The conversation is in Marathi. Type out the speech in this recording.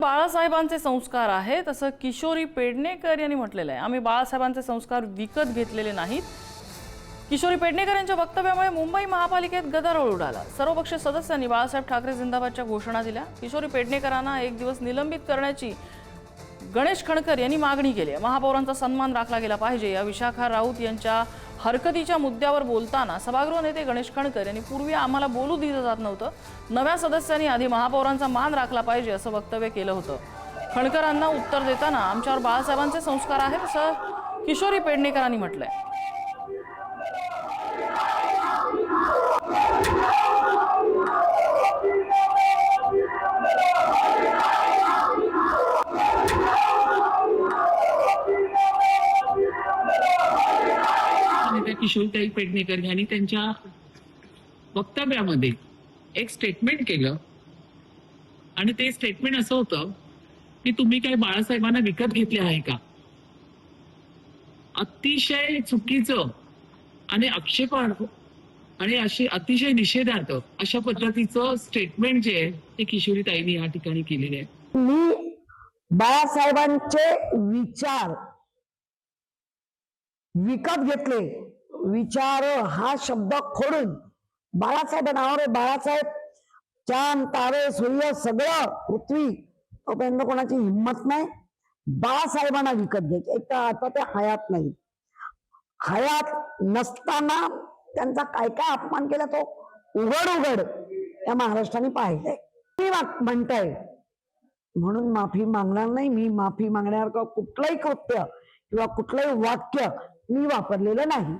बाळासाहेबांचे संस्कार आहेत असं किशोरी पेडणेकर यांनी म्हटलेलं आहे. आम्ही बाळासाहेबांचे संस्कार विकत घेतलेले नाहीत. किशोरी पेडणेकर यांच्या वक्तव्यामुळे मुंबई महापालिकेत गदारोळ उडाला. सर्वपक्षीय सदस्यांनी बाळासाहेब ठाकरे जिंदाबादच्या घोषणा दिल्या. किशोरी पेडणेकरांना एक दिवस निलंबित करण्याची गणेश खणकर यांनी मागणी केली आहे. महापौरांचा सन्मान राखला गेला पाहिजे या विशाखा राऊत यांच्या हरकतीच्या मुद्द्यावर बोलताना सभागृह नेते गणेश खणकर यांनी पूर्वी आम्हाला बोलू दिलं जात नव्हतं, नव्या सदस्यांनी आधी महापौरांचा मान राखला पाहिजे असं वक्तव्य केलं होतं. खणकरांना उत्तर देताना आमच्यावर बाळासाहेबांचे संस्कार आहेत असं किशोरी पेडणेकरांनी म्हटलंय. किशोरीताई पेडणेकर यांनी त्यांच्या वक्तव्यामध्ये एक स्टेटमेंट केलं आणि ते स्टेटमेंट असं होतं की तुम्ही काय बाळासाहेबांना विकत घेतले आहे का. अतिशय चुकीचं आणि आक्षेपार्ह आणि अशी अतिशय निषेधार्थ अशा पद्धतीचं स्टेटमेंट जे आहे ते किशोरीताईंनी या ठिकाणी केलेले आहे. मी बाळासाहेबांचे विचार विकत घेतले. विचार हा शब्द खोडून बाळासाहेब नावावर बाळासाहेब चांद तारे सूर्य सगळं पृथ्वी तोपर्यंत कोणाची हिंमत नाही बाळासाहेबांना विकत घ्यायची. एक तर आता ते हयात नाही, हयात नसताना त्यांचा काय काय अपमान केला तो उघड उघड या महाराष्ट्राने पाहिलंय. मी म्हणताय म्हणून माफी मागणार नाही. मी माफी मागण्यासारखं कुठलंही कृत्य किंवा कुठलंही वाक्य मी वापरलेलं नाही.